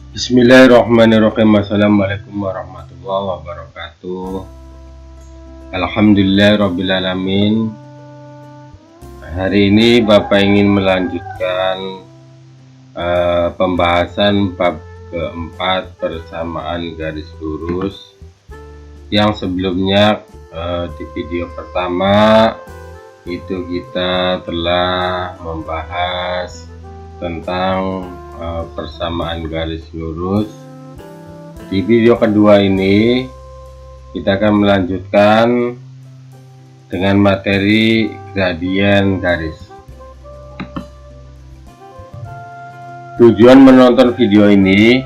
Bismillahirrahmanirrahim. Assalamualaikum warahmatullahi wabarakatuh. Alhamdulillahirrabbilalamin. Hari ini Bapak ingin melanjutkan pembahasan bab keempat, persamaan garis lurus, yang sebelumnya di video pertama itu kita telah membahas tentang persamaan garis lurus. Di video kedua ini kita akan melanjutkan dengan materi gradien garis. Tujuan menonton video ini,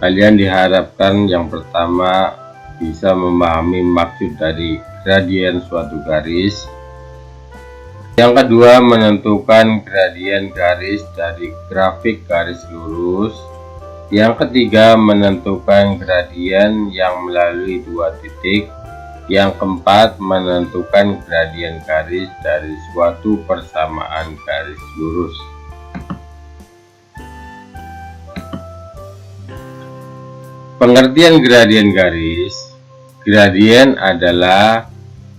kalian diharapkan yang pertama bisa memahami maksud dari gradien suatu garis. Yang kedua, menentukan gradien garis dari grafik garis lurus. Yang ketiga, menentukan gradien yang melalui dua titik. Yang keempat, menentukan gradien garis dari suatu persamaan garis lurus. Pengertian gradien garis. Gradien adalah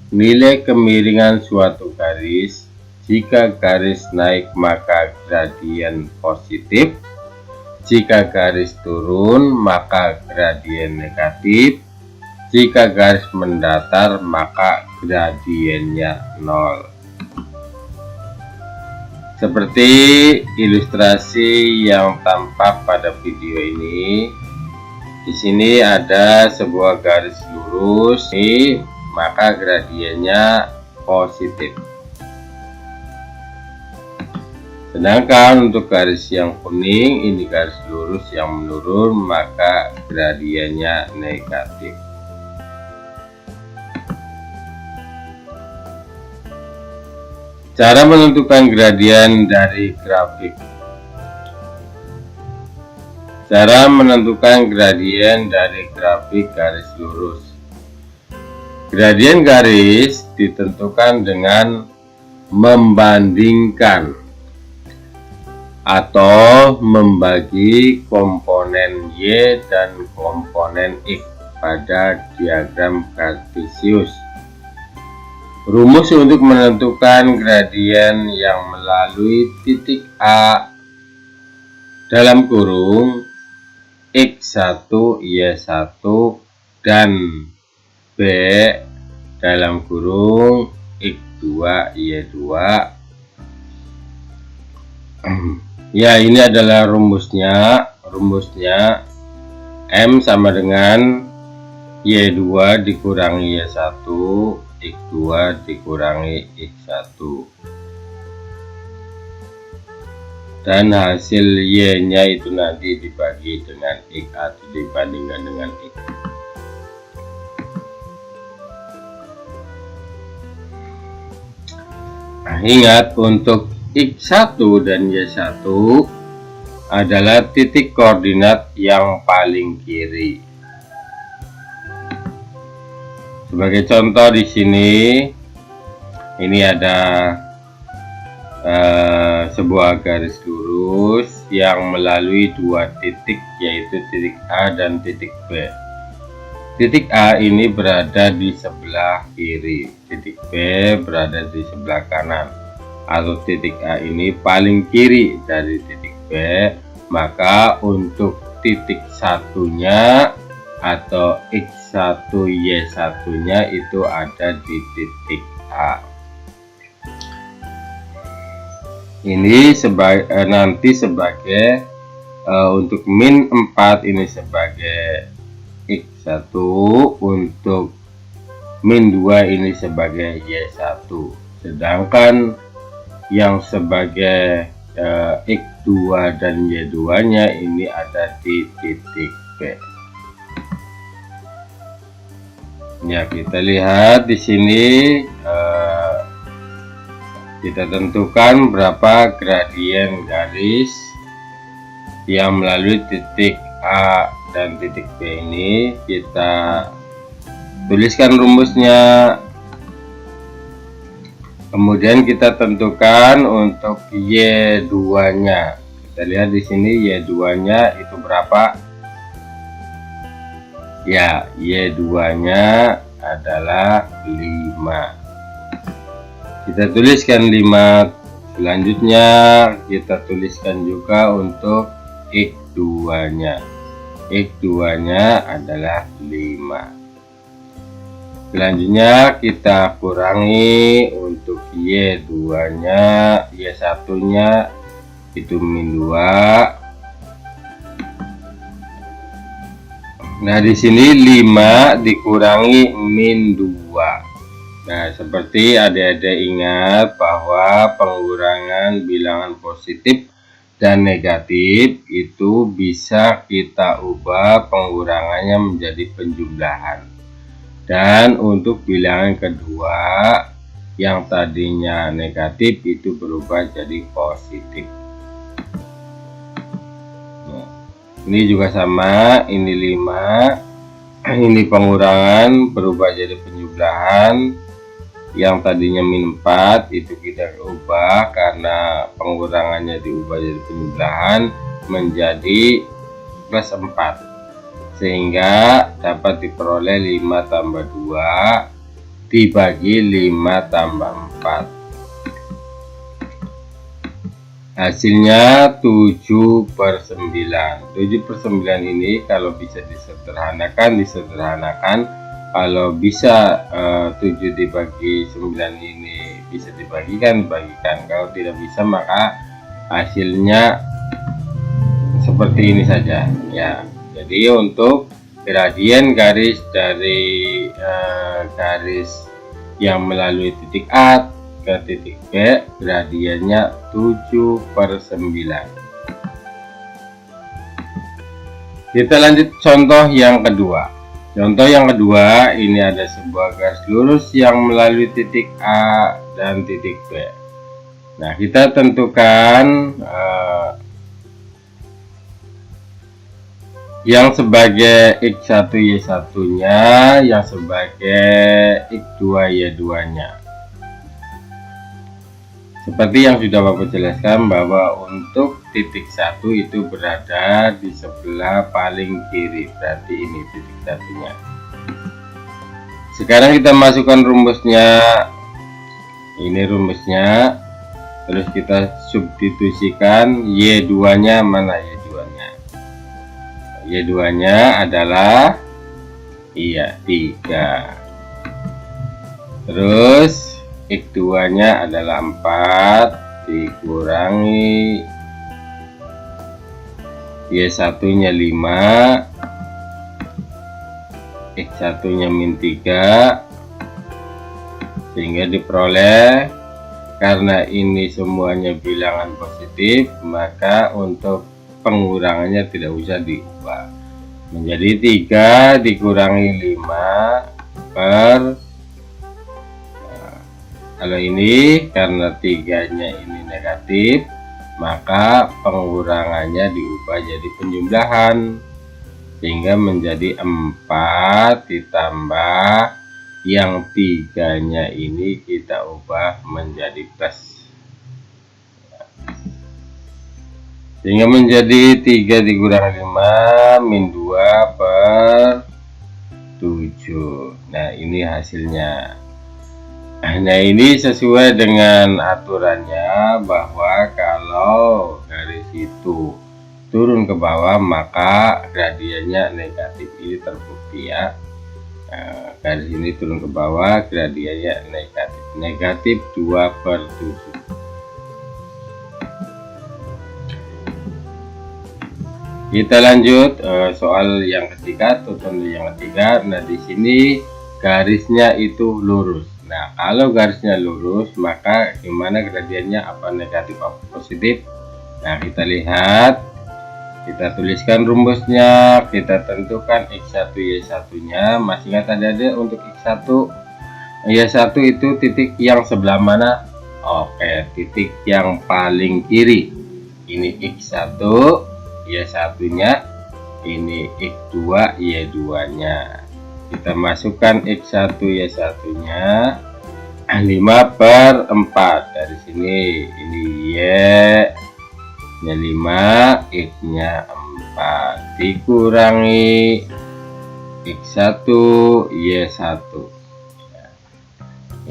nilai kemiringan suatu garis. Jika garis naik maka gradien positif, jika garis turun maka gradien negatif, jika garis mendatar maka gradiennya 0. Seperti ilustrasi yang tampak pada video ini, di sini ada sebuah garis lurus, maka gradiennya positif. Sedangkan untuk garis yang kuning, ini garis lurus yang menurun, maka gradiennya negatif. Cara menentukan gradien dari grafik. Cara menentukan gradien dari grafik garis lurus. Gradien garis ditentukan dengan membandingkan atau membagi komponen Y dan komponen X pada diagram kartesius. Rumus untuk menentukan gradien yang melalui titik A dalam kurung X1 Y1 dan B dalam kurung X2 Y2. Ya, ini adalah rumusnya. Rumusnya M sama dengan Y2 dikurangi Y1, X2 dikurangi X1. Dan hasil Y-nya itu nanti dibagi dengan X atau dibandingkan dengan X. Nah, ingat, untuk X1 dan Y1 adalah titik koordinat yang paling kiri. Sebagai contoh di sini, ini ada sebuah garis lurus yang melalui dua titik, yaitu titik A dan titik B. Titik A ini berada di sebelah kiri, titik B berada di sebelah kanan. Atau titik A ini paling kiri dari titik B, maka untuk titik satunya atau X1 Y1 nya itu ada di titik A. Ini nanti sebagai untuk min 4 ini sebagai X1, untuk min 2 ini sebagai Y1, sedangkan yang sebagai X2 dan Y2 nya ini ada di titik B. Ya, kita lihat di sini kita tentukan berapa gradien garis yang melalui titik A dan titik B ini. Kita tuliskan rumusnya. Kemudian kita tentukan untuk Y2 nya. Kita kita lihat di sini Y2-nya itu berapa? Ya, Y2-nya adalah 5. Kita tuliskan 5. Selanjutnya kita tuliskan juga untuk X2-nya. X2-nya adalah 5. Selanjutnya kita kurangi untuk Y2-nya, Y1-nya itu min 2. Nah, di sini 5 dikurangi min 2. Nah, seperti adik-adik ingat bahwa pengurangan bilangan positif dan negatif itu bisa kita ubah pengurangannya menjadi penjumlahan. Dan untuk bilangan kedua yang tadinya negatif itu berubah jadi positif. Nah, ini juga sama, ini 5, ini pengurangan berubah jadi penjumlahan. Yang tadinya min 4 itu kita ubah karena pengurangannya diubah jadi penjumlahan menjadi plus 4, sehingga dapat diperoleh 5 tambah 2 dibagi 5 tambah 4. Hasilnya 7/9. 7/9 ini kalau bisa disederhanakan. Kalau bisa 7 dibagi 9 ini bisa dibagikan. Kalau tidak bisa maka hasilnya seperti ini saja ya. Jadi untuk gradien garis dari garis yang melalui titik A ke titik B, gradiennya 7/9. Kita lanjut contoh yang kedua. Contoh yang kedua, ini ada sebuah garis lurus yang melalui titik A dan titik B. Nah, kita tentukan yang sebagai X1 Y1-nya, yang sebagai X2 Y2-nya. Seperti yang sudah Bapak jelaskan bahwa untuk titik 1 itu berada di sebelah paling kiri, berarti ini titik 1-nya. Sekarang kita masukkan rumusnya. Ini rumusnya. Terus kita substitusikan Y2-nya mana Y2-nya? Y2-nya adalah 3. Terus X2-nya adalah 4 dikurangi Y1-nya 5, X1-nya min 3, sehingga diperoleh, karena ini semuanya bilangan positif, maka untuk pengurangannya tidak usah diubah, menjadi 3 dikurangi 5 per. Kalau ini karena 3-nya ini negatif, maka pengurangannya diubah jadi penjumlahan, sehingga menjadi 4 ditambah yang 3-nya ini kita ubah menjadi plus, sehingga menjadi 3 dikurangi 5 min 2 per 7. Nah, ini hasilnya. Nah, ini sesuai dengan aturannya bahwa kalau garis itu turun ke bawah maka gradiennya negatif. Ini terbukti ya. Nah, garis ini turun ke bawah, gradiennya negatif. Negatif 2/7. Kita lanjut soal yang ketiga, contoh yang ketiga. Nah, di sini garisnya itu lurus. Nah, kalau garisnya lurus, maka gimana gradiennya? Apa negatif, apa positif? Nah, kita lihat, kita tuliskan rumusnya, kita tentukan X1 Y1-nya. Masih ingat ada untuk X1 Y1 itu titik yang sebelah mana? Oke, titik yang paling kiri. Ini X1 Y1-nya, ini X2 Y2-nya. Kita masukkan X1 Y1-nya 5/4 dari sini. Ini Y, nya 5, X nya 4 dikurangi X1 Y1.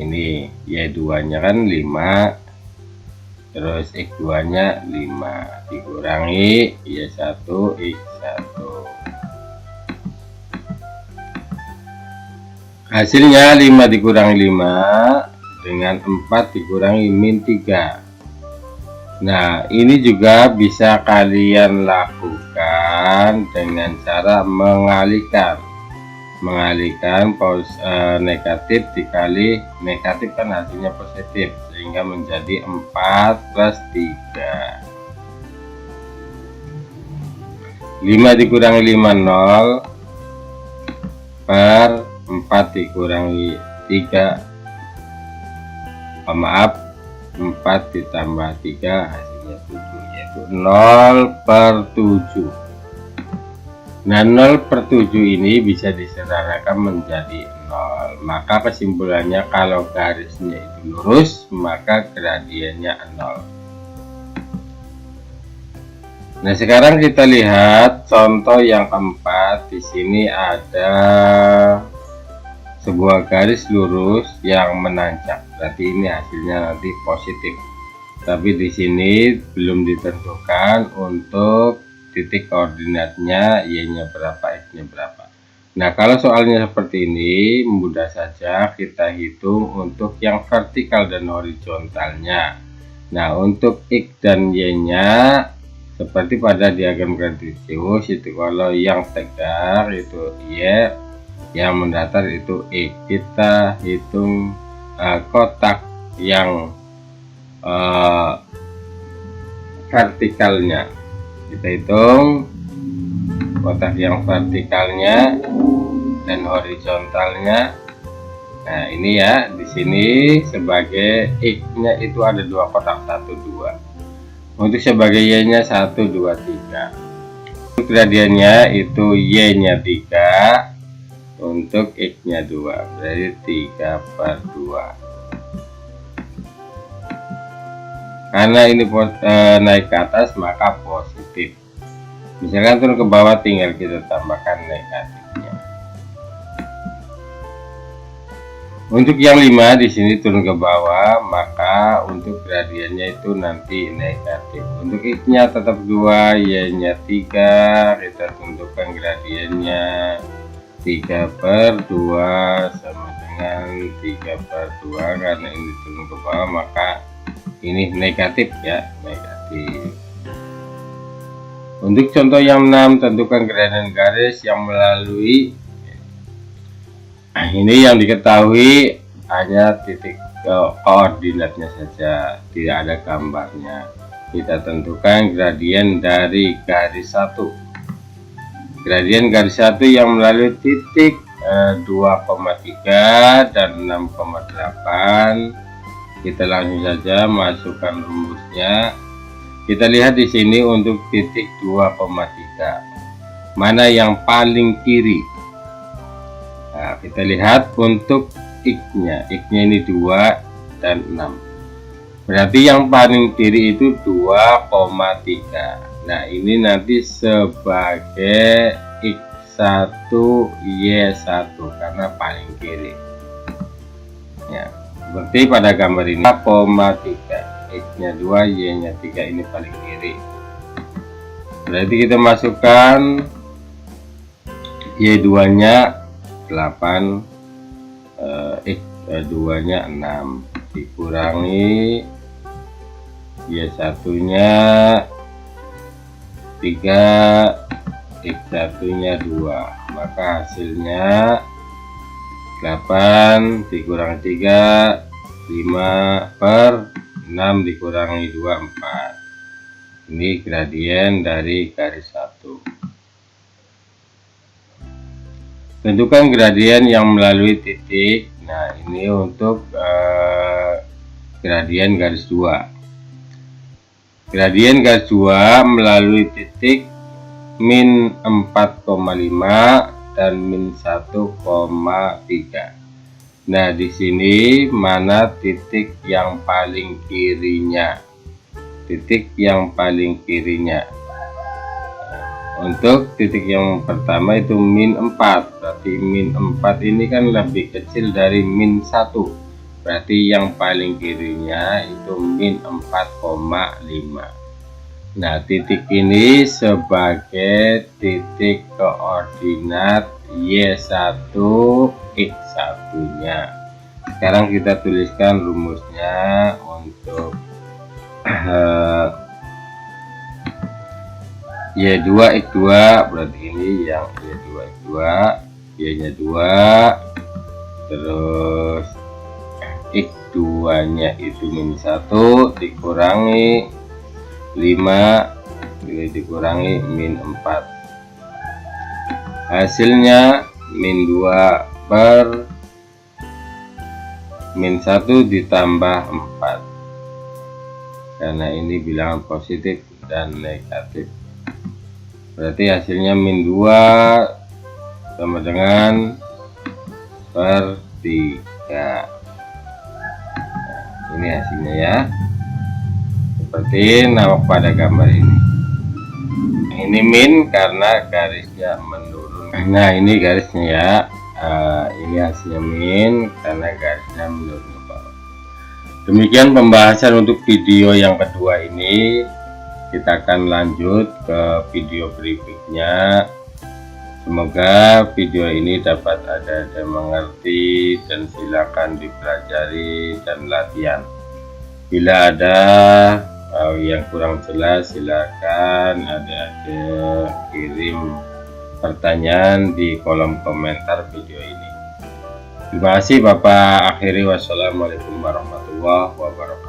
Ini Y2 nya kan 5, terus X2 nya 5 dikurangi Y1 X1. Hasilnya 5 dikurangi 5 dengan 4 dikurangi min 3. Nah, ini juga bisa kalian lakukan dengan cara mengalihkan negatif dikali negatif, kan hasilnya positif, sehingga menjadi 4 plus 3. 5 dikurangi 5 0 per 4 dikurangi 3, maaf, 4 ditambah 3 hasilnya 7, yaitu 0 per 7. Nah, 0 per 7 ini bisa disederhanakan menjadi 0. Maka kesimpulannya, kalau garisnya itu lurus, maka gradiennya 0. Nah, sekarang kita lihat contoh yang keempat. Di sini ada sebuah garis lurus yang menancap. Berarti ini hasilnya nanti positif. Tapi di sini belum ditentukan untuk titik koordinatnya, Y-nya berapa, X-nya berapa. Nah, kalau soalnya seperti ini, mudah saja kita hitung untuk yang vertikal dan horizontalnya. Nah, untuk X dan Y-nya seperti pada diagram Cartesius itu, kalau yang tegar itu Y, yang mendatar itu X. Kita hitung kotak yang vertikalnya. Kita hitung kotak yang vertikalnya dan horizontalnya. Nah, ini ya, di sini sebagai X-nya itu ada 2 kotak, 1 2. Untuk sebagai Y-nya 1 2 3. Untuk gradiennya itu Y-nya 3, untuk X-nya 2, berarti 3 per 2. Karena ini naik ke atas, maka positif. Misalkan turun ke bawah, tinggal kita tambahkan negatifnya. Untuk yang 5 di sini turun ke bawah, maka untuk gradiennya itu nanti negatif. Untuk X-nya tetap 2, Y-nya 3, kita tentukan gradiennya 3 per 2 sama dengan 3 per 2. Karena ini turun ke bawah, maka ini negatif ya, negatif. Untuk contoh yang 6, tentukan gradien garis yang melalui. Nah, ini yang diketahui hanya titik koordinatnya saja, tidak ada gambarnya. Kita tentukan gradien dari garis 1. Gradien garis 1 yang melalui titik 2,3 dan 6,8. Kita langsung saja masukkan rumusnya. Kita lihat di sini untuk titik 2,3. Mana yang paling kiri? Nah, kita lihat untuk X-nya. X-nya ini 2 dan 6. Berarti yang paling kiri itu 2,3. Nah, ini nanti sebagai X1 Y1 karena paling kiri. Ya. Seperti pada gambar ini 2,3, X-nya 2, Y-nya 3, ini paling kiri. Berarti kita masukkan Y2-nya 8, X2-nya 6, dikurangi Y1-nya 3, X1-nya 2, maka hasilnya 8 dikurangi 3, 5 per 6 dikurangi 2, 4. Ini gradien dari garis 1. Tentukan gradien yang melalui titik. Nah, ini untuk gradien garis 2. Gradien garis 2 melalui titik min 4,5 dan min 1,3. Nah, di sini mana titik yang paling kirinya? titik yang paling kirinya. Untuk titik yang pertama itu min 4, berarti min 4 ini kan lebih kecil dari min 1, berarti yang paling kirinya itu min 4,5. Nah, titik ini sebagai titik koordinat Y1 X1 nya. Sekarang kita tuliskan rumusnya untuk Y2 X2, berarti ini yang Y2 X2, Y nya 2, terus X2 nya itu min 1 dikurangi 5 dikurangi min 4, hasilnya min 2 per min 1 ditambah 4, karena ini bilangan positif dan negatif, berarti hasilnya min 2 sama dengan per 3. Nah, ini hasilnya ya, seperti nampak pada gambar ini. Ini min karena garisnya menurun. Nah, ini garisnya ya. Ini hasilnya min karena garisnya menurun ke bawah. Demikian pembahasan untuk video yang kedua ini. Kita akan lanjut ke video berikutnya. Semoga video ini dapat Anda mengerti dan silakan dipelajari dan latihan. Bila ada yang kurang jelas, silakan ada kirim pertanyaan di kolom komentar video ini. Terima kasih Bapak. Akhiri wassalamualaikum warahmatullahi wabarakatuh.